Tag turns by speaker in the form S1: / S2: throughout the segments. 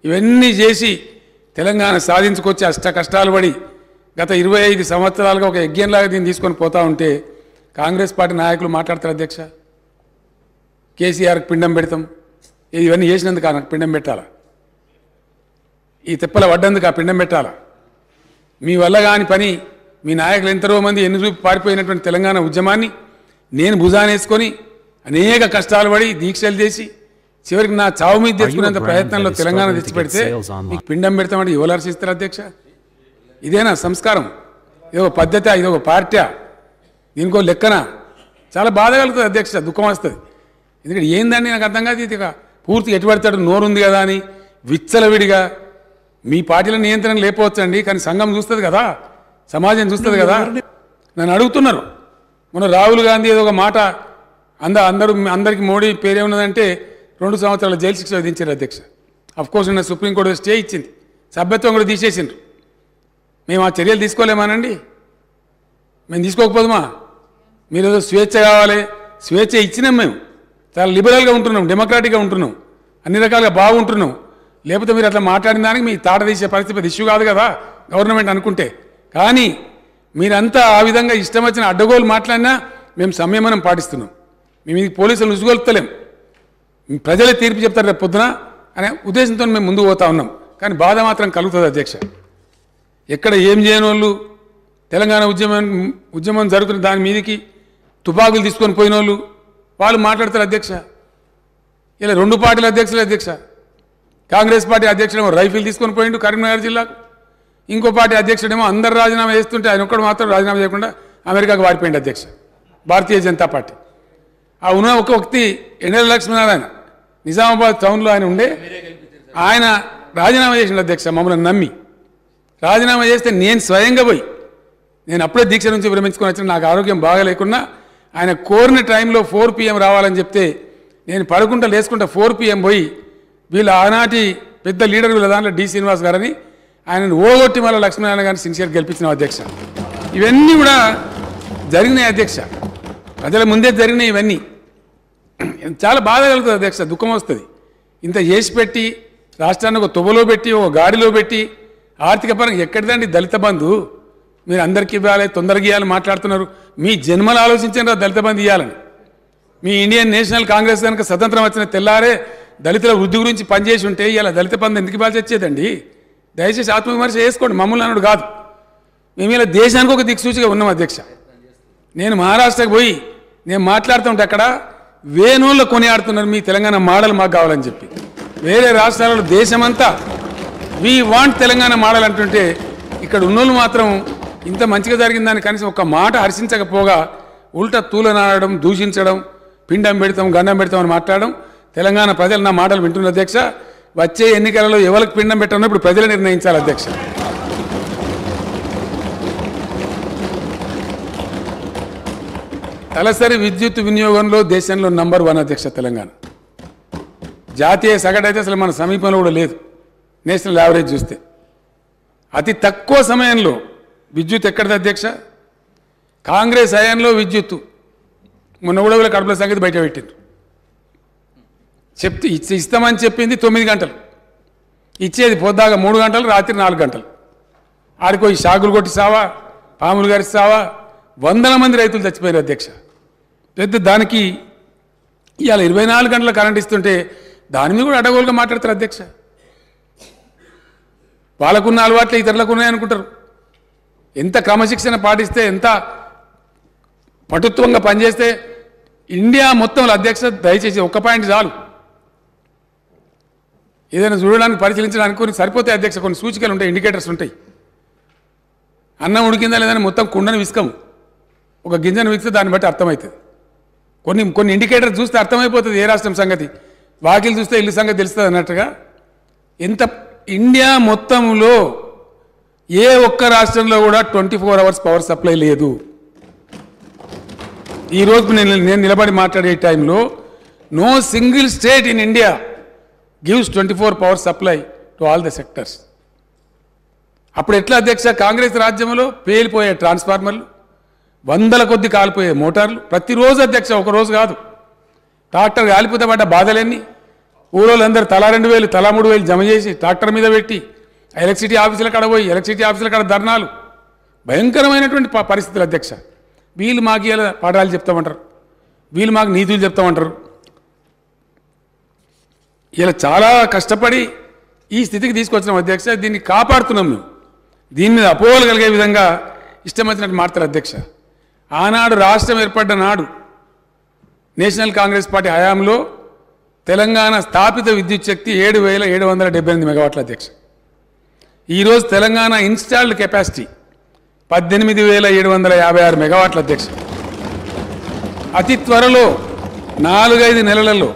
S1: ఇవన్నీ చేసి తెలంగాణ సాధించుకొచ్చి అష్ట కష్టాలు పడి గత 25 సంవత్సరాలుగా ఒక యజ్ఞంలాగా దీన్ని తీసుకొని పోతా ఉంటే కాంగ్రెస్ పార్టీ నాయకులు మాట్లాడతారు అధ్యక్ష కేసీఆర్కి పిండం పెడతాం ఇవన్నీ చేసినందుకు నాకు పిండం పెట్టాలా ఈ తిప్పల పడ్డందుకు ఆ పిండం పెట్టాలా మీ వల్ల కాని పని మీ నాయకులు ఎంతరో మంది ఎన్ని రూపి పారిపోయినటువంటి తెలంగాణ ఉద్యమాన్ని నేను భుజానేసుకొని అనేక కష్టాలు పడి దీక్షలు చేసి చివరికి నా చావు మీద తెచ్చుకునేంత ప్రయత్నంలో తెలంగాణ తెచ్చిపెడితే మీకు పిండం పెడతామంటే ఎవరు హర్షిస్తారు అధ్యక్ష ఇదేనా సంస్కారం ఇదొక పద్ధతి ఇదొక పార్టీ దీనికో లెక్కన చాలా బాధ కలుగుతుంది అధ్యక్ష దుఃఖం వస్తుంది ఎందుకంటే ఏందండి నాకు అర్థం కాదు ఇది పూర్తిగా ఎటుపడతాడు నోరుంది కదా అని విచ్చలవిడిగా మీ పార్టీల నియంత్రణ లేకపోవచ్చండి కానీ సంఘం చూస్తుంది కదా సమాజం చూస్తుంది కదా నన్ను అడుగుతున్నారు మొన్న రాహుల్ గాంధీ ఏదో ఒక మాట అందరికి మోడీ పేరేమున్నదంటే 2 సంవత్సరాల జైలు శిక్ష విధించారు అధ్యక్ష అఫ్కోర్స్ నిన్న సుప్రీంకోర్టు స్టే ఇచ్చింది సభ్యత్వం కూడా తీసేసిండ్రు మేము ఆ చర్యలు తీసుకోలేమానండి మేము తీసుకోకపోదుమా మీరు ఏదో స్వేచ్ఛ కావాలి స్వేచ్ఛ ఇచ్చినాం మేము చాలా లిబరల్గా ఉంటున్నాం డెమోక్రాటిక్గా ఉంటున్నాం అన్ని రకాలుగా బాగుంటున్నాం లేకపోతే మీరు అట్లా మాట్లాడిన దానికి మీ తాట తీసే పరిస్థితి ఇష్యూ కాదు కదా గవర్నమెంట్ అనుకుంటే కానీ మీరంతా ఆ విధంగా ఇష్టం వచ్చిన అడ్డగోలు మాట్లాడినా మేము సంయమనం పాటిస్తున్నాం మేము ఇది పోలీసులు ఉసుగొల్పుతలేం ప్రజలే తీర్పు చెప్తారు రేపు పొద్దున అనే ఉద్దేశంతో మేము ముందుకు పోతా ఉన్నాం కానీ బాధ మాత్రం కలుగుతుంది అధ్యక్ష ఎక్కడ ఏం చేయని వాళ్ళు తెలంగాణ ఉద్యమం జరుగుతున్న దాని మీదకి తుపాకులు తీసుకొని పోయిన వాళ్ళు మాట్లాడతారు అధ్యక్ష ఇలా 2 పార్టీల అధ్యక్షులు అధ్యక్ష కాంగ్రెస్ పార్టీ అధ్యక్షుడేమో రైఫిల్ తీసుకొని పోయిండు కరీంనగర్ జిల్లాకు ఇంకో పార్టీ అధ్యక్షుడేమో అందరు రాజీనామా చేస్తుంటే ఆయన ఒక్కడు మాత్రం రాజీనామా చేయకుండా అమెరికాకు వాడిపోయింది అధ్యక్ష భారతీయ జనతా పార్టీ ఆ ఉన్న ఒక వ్యక్తి ఎన్ఎల్ లక్ష్మీనారాయణ నిజామాబాద్ టౌన్లో ఆయన ఉండే ఆయన రాజీనామా చేసిండు అధ్యక్ష మమ్మల్ని నమ్మి రాజీనామా చేస్తే నేను స్వయంగా పోయి నేను అప్పుడే దీక్ష నుంచి విరమించుకొని వచ్చిన నాకు ఆరోగ్యం బాగా లేకున్నా ఆయన కోరిన టైంలో 4 PM రావాలని చెప్తే నేను పడుకుంటా లేసుకుంటా 4 PM పోయి వీళ్ళ ఆనాటి పెద్ద లీడర్ వీళ్ళ దాంట్లో డి శ్రీనివాస్ గారని ఆయనను ఓగొట్టి మళ్ళీ లక్ష్మీనారాయణ గారిని సిన్సియర్ గెలిపించిన అధ్యక్ష ఇవన్నీ కూడా జరిగినాయి అధ్యక్ష ప్రజల ముందే జరిగినాయి ఇవన్నీ చాలా బాధ కలుగుతుంది అధ్యక్ష దుఃఖం వస్తుంది ఇంత చేసి పెట్టి రాష్ట్రాన్ని ఒక తొవ్వలో పెట్టి ఒక గాడిలో పెట్టి ఆర్థిక పరంగా ఎక్కడిదండి దళిత బంధు మీరు అందరికీ ఇవ్వాలి తొందరగా ఇవ్వాలి మాట్లాడుతున్నారు మీ జన్మలు ఆలోచించారు దళిత బంధు ఇవ్వాలని మీ ఇండియన్ నేషనల్ కాంగ్రెస్ కనుక స్వతంత్రం వచ్చిన తెల్లారే దళితుల వృద్ధి గురించి పనిచేసి ఉంటే ఇలా దళిత బంధు ఎందుకు ఇవ్వాల్సి వచ్చేదండి దయచేసి ఆత్మవిమర్శ చేసుకోండి మమ్మల్ని అన్నాడు కాదు మేము ఇలా దేశానికి ఒక దిక్సూచిగా ఉన్నాం అధ్యక్ష నేను మహారాష్ట్రకు పోయి నేను మాట్లాడుతుంటే అక్కడ వేణువుల్లో కొనియాడుతున్నారు మీ తెలంగాణ మోడల్ మాకు కావాలని చెప్పి వేరే రాష్ట్రాలలో దేశమంతా వీ వాంట్ తెలంగాణ మోడల్ అంటుంటే ఇక్కడ ఉన్నోళ్ళు మాత్రం ఇంత మంచిగా జరిగిందని కనీసం ఒక మాట హర్షించకపోగా ఉల్టా తూలనాడడం దూషించడం పిండం పెడతాం గండం పెడతాం అని మాట్లాడడం తెలంగాణ ప్రజలు నా మాటలు వింటున్న అధ్యక్ష వచ్చే ఎన్నికలలో ఎవరికి పిండం పెట్టాలో ఇప్పుడు ప్రజలు నిర్ణయించాలి అధ్యక్ష తలసరి విద్యుత్ వినియోగంలో దేశంలో నంబర్ 1 అధ్యక్ష తెలంగాణ జాతీయ సగటు అయితే అసలు మన సమీపంలో కూడా లేదు నేషనల్ యావరేజ్ చూస్తే అతి తక్కువ సమయంలో విద్యుత్ ఎక్కడిది అధ్యక్ష కాంగ్రెస్ హయాంలో విద్యుత్తు మొన్న కూడా వీళ్ళ కడుపుల సంగతి బయట పెట్టింది ఇస్తామని చెప్పింది 9 గంటలు ఇచ్చేది పొద్దాగా 3 గంటలు రాత్రి 4 గంటలు ఆడికో ఈ షాకులు కొట్టి సావా పాములు గారి సావా వందల మంది రైతులు చచ్చిపోయారు అధ్యక్ష పెద్ద దానికి ఇవాళ 24 గంటల కరెంట్ ఇస్తుంటే దాని మీద కూడా అడగోలుగా మాట్లాడతారు అధ్యక్ష వాళ్ళకున్న అలవాట్లు ఇతరులకు ఉన్నాయనుకుంటారు ఎంత క్రమశిక్షణ పాటిస్తే ఎంత పటుత్వంగా పనిచేస్తే ఇండియా మొత్తంలో అధ్యక్ష దయచేసి ఒక్క పాయింట్ చాలు ఏదైనా చూడడానికి పరిశీలించడానికి కొన్ని సరిపోతాయి అధ్యక్ష కొన్ని సూచికలు ఉంటాయి ఇండికేటర్స్ ఉంటాయి అన్నం ఉడికిందా లేదని మొత్తం కుండను విసుకము ఒక గింజను విసిస్తే దాన్ని బట్టి అర్థమవుతుంది కొన్ని ఇండికేటర్స్ చూస్తే అర్థమైపోతుంది ఏ రాష్ట్రం సంగతి వాకిలు చూస్తే ఇల్లు సంగతి తెలుస్తుంది అన్నట్టుగా ఎంత ఇండియా మొత్తంలో ఏ ఒక్క రాష్ట్రంలో కూడా 24 hours పవర్ సప్లై లేదు ఈరోజు నేను నిలబడి మాట్లాడే టైంలో no single state in India gives 24 power supply to all the sectors అప్పుడు ఎట్లా అధ్యక్ష కాంగ్రెస్ రాజ్యంలో పేలిపోయే ట్రాన్స్ఫార్మర్లు వందల కొద్ది కాలిపోయే మోటార్లు ప్రతిరోజు అధ్యక్ష ఒక రోజు కాదు ట్రాక్టర్ కాలిపోతే పడ్డ బాధలన్నీ ఊరోళ్ళందరూ తలా 2000 తలా 3000 జమ చేసి ట్రాక్టర్ మీద పెట్టి ఎలక్ట్రిసిటీ ఆఫీసుల కాడ పోయి ఎలక్ట్రిసిటీ ఆఫీసుల కాడ ధర్నాలు భయంకరమైనటువంటి పరిస్థితులు అధ్యక్ష. వీళ్ళు మాకు ఇలా పాఠాలు చెప్తామంటారు, వీళ్ళు మాకు నీతులు చెప్తామంటారు. ఇలా చాలా కష్టపడి ఈ స్థితికి తీసుకొచ్చినాం అధ్యక్ష. దీన్ని కాపాడుతున్నాం మేము. దీని మీద అపోహలు కలిగే విధంగా ఇష్టం వచ్చినట్టు మాట్లాడారు అధ్యక్ష. ఆనాడు రాష్ట్రం ఏర్పడ్డ నాడు నేషనల్ కాంగ్రెస్ పార్టీ హయాంలో తెలంగాణ స్థాపిత విద్యుత్ శక్తి 7,778 మెగావాట్ల అధ్యక్ష. ఈరోజు తెలంగాణ ఇన్స్టాల్డ్ కెపాసిటీ 18,756 మెగావాట్ల అధ్యక్ష. అతి త్వరలో 4-5 నెలలలో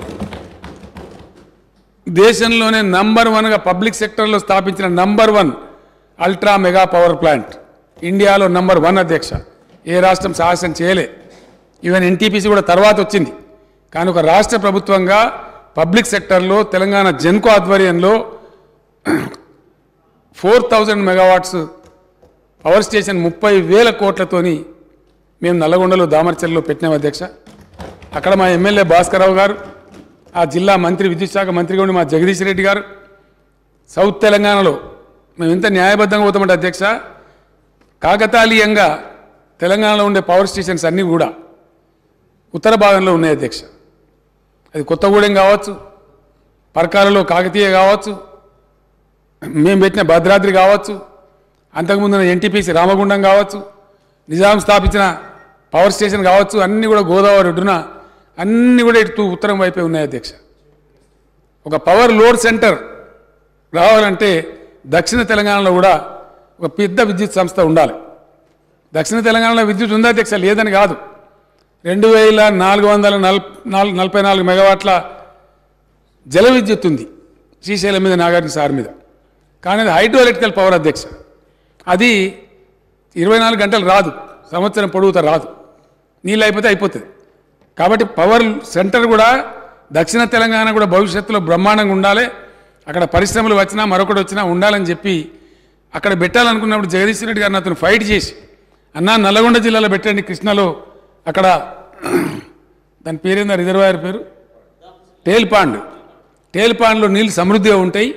S1: దేశంలోనే నంబర్ 1గా పబ్లిక్ సెక్టర్లో స్థాపించిన number 1 ultra mega power plant ఇండియాలో నంబర్ 1 అధ్యక్ష. ఏ రాష్ట్రం సాహసం చేయలే. ఈవెన్ ఎన్టీపీసీ కూడా తర్వాత వచ్చింది. కానీ ఒక రాష్ట్ర ప్రభుత్వంగా పబ్లిక్ సెక్టర్లో తెలంగాణ జెన్కో ఆధ్వర్యంలో 4,000 మెగావాట్స్ పవర్ స్టేషన్ 30,000 కోట్లతోని మేము నల్లగొండలో దామర్చల్లో పెట్టినాం అధ్యక్ష. అక్కడ మా ఎమ్మెల్యే భాస్కరరావు గారు, ఆ జిల్లా మంత్రి విద్యుత్ శాఖ మంత్రిగా ఉండి మా జగదీష్ రెడ్డి గారు, సౌత్ తెలంగాణలో మేము ఎంత న్యాయబద్ధంగా పోతామంటే అధ్యక్ష, కాకతాళీయంగా తెలంగాణలో ఉండే పవర్ స్టేషన్స్ అన్నీ కూడా ఉత్తర భాగంలో ఉన్నాయి అధ్యక్ష. అది కొత్తగూడెం కావచ్చు, పరకాలలో కాకతీయ కావచ్చు, మేము పెట్టిన భద్రాద్రి కావచ్చు, అంతకుముందు ఎన్టీపీసీ రామగుండం కావచ్చు, నిజాం స్థాపించిన పవర్ స్టేషన్ కావచ్చు, అన్నీ కూడా గోదావరి ఒడ్డున అన్నీ కూడా ఇటు ఉత్తరం వైపే ఉన్నాయి అధ్యక్ష. ఒక పవర్ లోడ్ సెంటర్ రావాలంటే దక్షిణ తెలంగాణలో కూడా ఒక పెద్ద విద్యుత్ సంస్థ ఉండాలి. దక్షిణ తెలంగాణలో విద్యుత్ ఉందా అధ్యక్ష? లేదని కాదు. 2,444 మెగావాట్ల జల విద్యుత్ ఉంది శ్రీశైలం మీద, నాగార్జున సార్ మీద. కానీ అది హైడ్రో ఎలక్ట్రికల్ పవర్ అధ్యక్ష. అది 24 గంటలు రాదు, సంవత్సరం పొడుగుతా రాదు, నీళ్ళు అయిపోతే అయిపోతుంది. కాబట్టి పవర్ సెంటర్ కూడా దక్షిణ తెలంగాణ కూడా భవిష్యత్తులో బ్రహ్మాండంగా ఉండాలి. అక్కడ పరిశ్రమలు వచ్చినా మరొకటి వచ్చినా ఉండాలని చెప్పి అక్కడ పెట్టాలనుకున్నప్పుడు జగదీష్ రెడ్డి గారిని అతను ఫైట్ చేసి, అన్నా నల్లగొండ జిల్లాలో పెట్టండి, కృష్ణలో అక్కడ దాని పేరేందా రిజర్వాయర్ పేరు టేల్ పాండ్లో నీళ్ళు సమృద్ధిగా ఉంటాయి.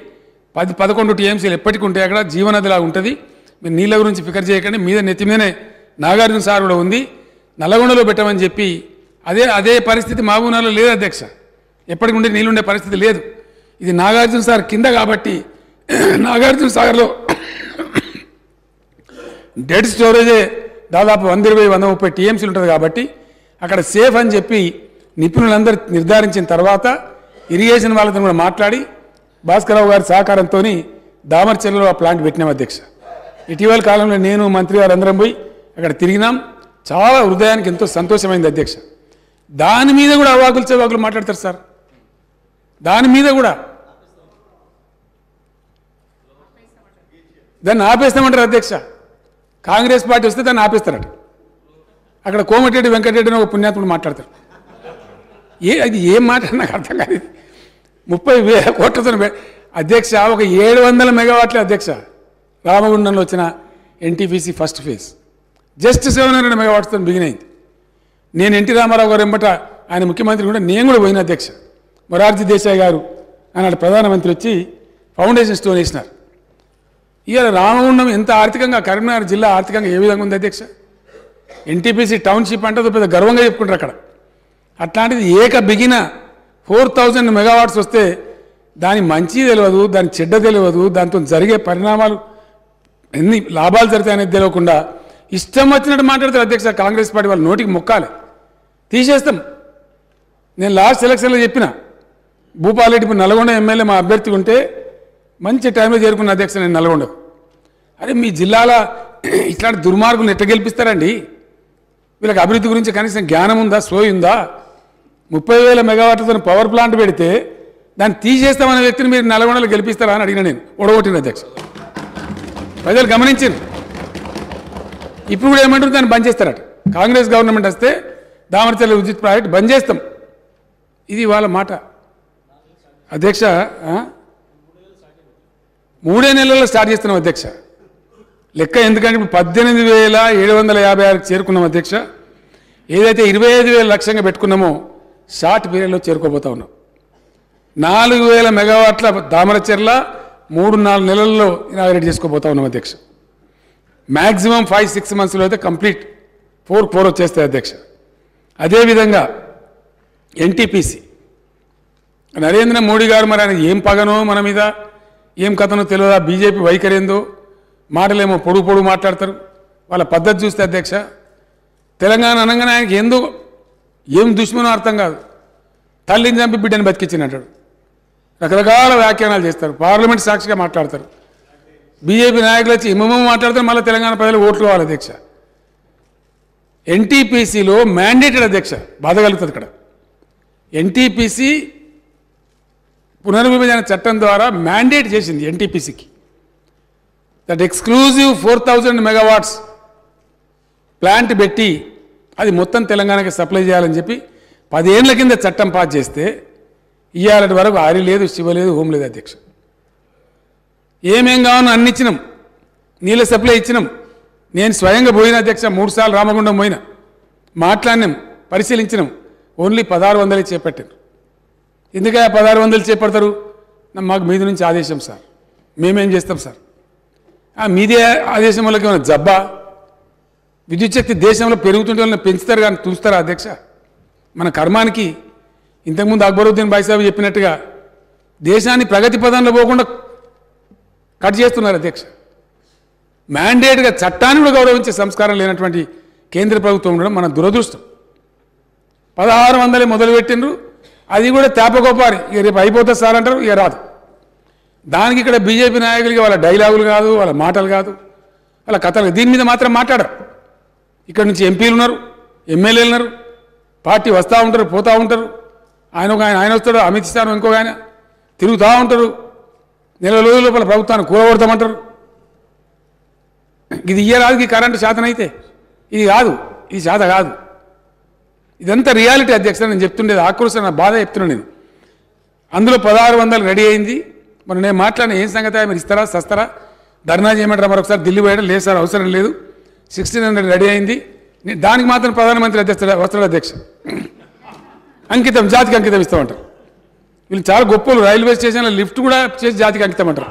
S1: 10-11 టీఎంసీలు ఎప్పటికీ ఉంటాయి. అక్కడ జీవనదిలా ఉంటుంది. మీరు నీళ్ళ గురించి ఫికర్ చేయకండి, మీద నెత్తి మీదనే నాగార్జున సార్ కూడా ఉంది, నల్లగొండలో పెట్టమని చెప్పి అదే పరిస్థితి మహబూబ్నగర్లో లేదు అధ్యక్ష. ఎప్పటికి ఉండే నీళ్ళు ఉండే పరిస్థితి లేదు. ఇది నాగార్జున సార్ కింద కాబట్టి నాగార్జున సాగర్లో డెడ్ స్టోరేజే దాదాపు 120-130 టీఎంసీలు ఉంటుంది కాబట్టి అక్కడ సేఫ్ అని చెప్పి నిపుణులందరూ నిర్ధారించిన తర్వాత ఇరిగేషన్ వాళ్ళతో కూడా మాట్లాడి భాస్కరరావు గారి సహకారంతో దామర్చెల్లో ఆ ప్లాంట్ పెట్టినాం అధ్యక్ష. ఇటీవల కాలంలో నేను మంత్రి గారు అందరం పోయి అక్కడ తిరిగినాం. చాలా హృదయానికి ఎంతో సంతోషమైంది అధ్యక్ష. దాని మీద కూడా అవాకులు చవాకులు మాట్లాడతారు సార్. దాని మీద కూడా దాన్ని ఆపేస్తామంటారు అధ్యక్ష. కాంగ్రెస్ పార్టీ వస్తే దాన్ని ఆపేస్తారట. అక్కడ కోమటిరెడ్డి వెంకటరెడ్డి అని ఒక పుణ్యాత్ముడు మాట్లాడతారు. అది ఏం మాట నాకు అర్థం కాదు. 30,000 కోట్లతో అధ్యక్ష ఒక 700 మెగావాట్లే అధ్యక్ష రామగుండంలో వచ్చిన ఎన్టీపీసీ ఫస్ట్ ఫేజ్ జస్ట్ 700 మెగావాట్స్తో బిగినైంది. నేను ఎన్టీ రామారావు గారు వెంబట ఆయన ముఖ్యమంత్రి కూడా నేను కూడా పోయిన అధ్యక్ష. మొరార్జీ దేశాయ్ గారు ఆనాడు ప్రధానమంత్రి వచ్చి ఫౌండేషన్ స్టోన్ వేసినారు. ఇవాళ రామగుండం ఎంత ఆర్థికంగా, కరీంనగర్ జిల్లా ఆర్థికంగా ఏ విధంగా ఉంది అధ్యక్ష? ఎన్టీపీసీ టౌన్షిప్ అంటే పెద్ద గర్వంగా చెప్పుకుంటారు అక్కడ. అట్లాంటిది బిగిన 4,000 మెగావాట్స్ వస్తే దాని మంచి తెలియదు, దాని చెడ్డ తెలియదు, దాంతో జరిగే పరిణామాలు ఎన్ని లాభాలు జరుగుతాయనేది తెలియకుండా ఇష్టం వచ్చినట్టు మాట్లాడతారు అధ్యక్ష. కాంగ్రెస్ పార్టీ వాళ్ళ నోటికి మొక్కాలి, తీసేస్తాం. నేను లాస్ట్ ఎలక్షన్లో చెప్పిన భూపాలరెడ్డి ఇప్పుడు నల్గొండ ఎమ్మెల్యే మా అభ్యర్థి ఉంటే మంచి టైంలో చేరుకున్న అధ్యక్ష నేను నల్గొండకు. అరే మీ జిల్లాలో ఇట్లాంటి దుర్మార్గులను ఎట్లా గెలిపిస్తారండి? వీళ్ళకి అభివృద్ధి గురించి కనీసం జ్ఞానం ఉందా, సోయి ఉందా? 30,000 మెగావాట్లతో పవర్ ప్లాంట్ పెడితే దాన్ని తీసేస్తామనే వ్యక్తిని మీరు నల్గొండలో గెలిపిస్తారా అని అడిగిన నేను. ఓడగొట్టిన అధ్యక్ష. ప్రజలు గమనించారు. ఇప్పుడు కూడా ఏమంటారు, దాన్ని బంద్ చేస్తారట. కాంగ్రెస్ గవర్నమెంట్ వస్తే దామరచర్ల విద్యుత్ ప్రాజెక్ట్ బంద్ చేస్తాం. ఇది వాళ్ళ మాట అధ్యక్ష. 3 నెలల్లో స్టార్ట్ చేస్తున్నాం అధ్యక్ష. లెక్క ఎందుకంటే ఇప్పుడు 18,756 చేరుకున్నాం అధ్యక్ష. ఏదైతే 25,000 లక్ష్యంగా పెట్టుకున్నామో షార్ట్ పీరియడ్లో చేరుకోబోతా ఉన్నాం. 4000 మెగావాట్ల దామరచెర్ల 3-4 నెలల్లో ఇనాగరేట్ చేసుకోబోతా ఉన్నాం అధ్యక్ష. మ్యాక్సిమం 5-6 మంత్స్లో అయితే కంప్లీట్ 4 వచ్చేస్తాయి అధ్యక్ష. అదేవిధంగా ఎన్టీపీసీ నరేంద్ర మోడీ గారు మరి ఆయన ఏం పగనో మన మీద ఏం కథనో తెలియదా, బీజేపీ వైఖరేందో, మాటలేమో పొడుగు మాట్లాడతారు. వాళ్ళ పద్ధతి చూస్తే అధ్యక్ష తెలంగాణ అనగానే ఆయనకి ఏం దుష్మనో అర్థం కాదు. తల్లిని చంపి బిడ్డని బతికించినట్టాడు. రకరకాల వ్యాఖ్యానాలు చేస్తారు, పార్లమెంట్ సాక్షిగా మాట్లాడతారు. బీజేపీ నాయకులు వచ్చి ఏమేమో మాట్లాడతారు, మళ్ళీ తెలంగాణ ప్రజలు ఓట్లు కావాలి అధ్యక్ష. ఎన్టీపీసీలో మ్యాండేటెడ్ అధ్యక్ష, బాధ కలుగుతుంది ఇక్కడ. ఎన్టీపీసీ పునర్విభజన చట్టం ద్వారా మ్యాండేట్ చేసింది ఎన్టీపీసీకి దట్ ఎక్స్క్లూజివ్ 4000 మెగావాట్స్ ప్లాంట్ పెట్టి అది మొత్తం తెలంగాణకి సప్లై చేయాలని చెప్పి 10 ఏళ్ల కింద చట్టం పాస్ చేస్తే ఇవాళటి వరకు ఆరి లేదు, శివ లేదు, హోం లేదు అధ్యక్ష. ఏమేం కావాలో అన్ని ఇచ్చినాం, నీళ్ళ సప్లై ఇచ్చినాం. నేను స్వయంగా పోయిన అధ్యక్ష, 3 సార్లు రామగుండం పోయినా, మాట్లాడినాం, పరిశీలించినాం. ఓన్లీ 1600 చేపట్టారు. ఎందుకే 1600 చేపడతారు? మాకు మీది నుంచి ఆదేశం సార్, మేమేం చేస్తాం సార్? మీదే ఆదేశం వాళ్ళకి ఏమైనా జబ్బా? విద్యుత్ శక్తి దేశంలో పెరుగుతుంటే వాళ్ళని పెంచుతారు కానీ చూస్తారా అధ్యక్ష? మన కర్మానికి ఇంతకుముందు అక్బరుద్దీన్ బాయిసాబు చెప్పినట్టుగా దేశాన్ని ప్రగతి పదంలో పోకుండా కట్ చేస్తున్నారు అధ్యక్ష. మ్యాండేట్గా చట్టాన్ని కూడా గౌరవించే సంస్కారం లేనటువంటి కేంద్ర ప్రభుత్వం ఉండడం మన దురదృష్టం. 1600 మొదలుపెట్టిండ్రు, అది కూడా తేపగొప్పారి. ఇక రేపు అయిపోతుంది సార్ అంటారు, ఇక రాదు. దానికి ఇక్కడ బీజేపీ నాయకులకి వాళ్ళ డైలాగులు కాదు, వాళ్ళ మాటలు కాదు, వాళ్ళ కథలు, దీని మీద మాత్రం మాట్లాడరు. ఇక్కడ నుంచి ఎంపీలు ఉన్నారు, ఎమ్మెల్యేలు ఉన్నారు, పార్టీ వస్తూ ఉంటారు, పోతూ ఉంటారు. ఆయన వస్తాడు, అమిత్ షా ఇంకొక ఆయన తిరుగుతూ ఉంటారు. నెల రోజుల లోపల ప్రభుత్వాన్ని కూరగొడతామంటారు. ఇది ఇయ్యరాదు, ఈ కరెంటు శాతం అయితే ఇది కాదు, ఇది శాత కాదు. ఇదంతా రియాలిటీ అధ్యక్ష. నేను చెప్తుండేది ఆక్రోశం, నా బాధ చెప్తున్నాను నేను. అందులో 1600 రెడీ అయింది. మరి నేను మాట్లాడిన ఏం సంగతి, మీరు ఇస్తారా సస్తారా, ధర్నా చేయమంటారా, మరొకసారి ఢిల్లీ పోయడం లేదు సార్, అవసరం లేదు. 1600 రెడీ అయింది. దానికి మాత్రం ప్రధానమంత్రి వస్తాడు అధ్యక్ష. అంకితం, జాతికి అంకితం ఇస్తామంటారు. వీళ్ళు చాలా గొప్పలు. రైల్వే స్టేషన్లో లిఫ్ట్ కూడా చేసి జాతికి అంకితం అంటారు.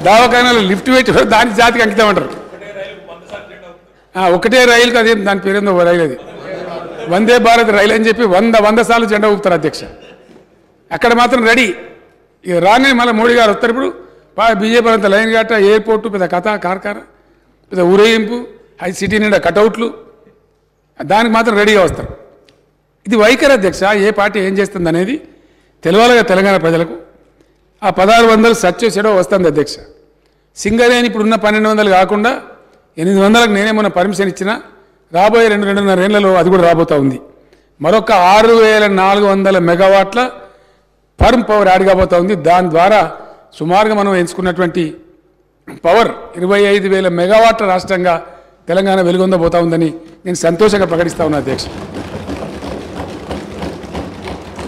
S1: దవాఖానాలో లిఫ్ట్ పెట్టి దానికి జాతికి అంకితం అంటారు. ఒకటే రైలుకి, అదే దాని పేరేందో రైలు, అది వందే భారత్ రైలు అని చెప్పి 100 సార్లు జెండా ఊపుతారు అధ్యక్ష. అక్కడ మాత్రం రెడీ. ఇక రానే మళ్ళీ మోడీ గారు వస్తారు. ఇప్పుడు బీజేపీ అంతా లైన్ గట్ట, ఎయిర్పోర్టు, పెద్ద కథ కార్ఖాన, పెద్ద ఊరేగింపు, సిటీ నిండా కటౌట్లు, దానికి మాత్రం రెడీగా వస్తారు. ఇది వైఖరి అధ్యక్ష. ఏ పార్టీ ఏం చేస్తుంది అనేది తెలవాలిగా తెలంగాణ ప్రజలకు. ఆ 1600 సచ్చో చెడో వస్తుంది అధ్యక్ష. సింగరేణి ఇప్పుడున్న 1200 కాకుండా 800కు నేనే మొన్న పర్మిషన్ ఇచ్చినా, రాబోయే 2-2.5 ఏళ్లలో అది కూడా రాబోతూ ఉంది. మరొక 6400 మెగావాట్ల ఫర్మ్ పవర్ యాడ్ కాబోతూ ఉంది. దాని ద్వారా సుమారుగా మనం ఎంచుకున్నటువంటి పవర్ 25,000 మెగావాట్ల రాష్ట్రంగా తెలంగాణ వెలుగొందబోతా ఉందని నేను సంతోషంగా ప్రకటిస్తా ఉన్నా అధ్యక్ష.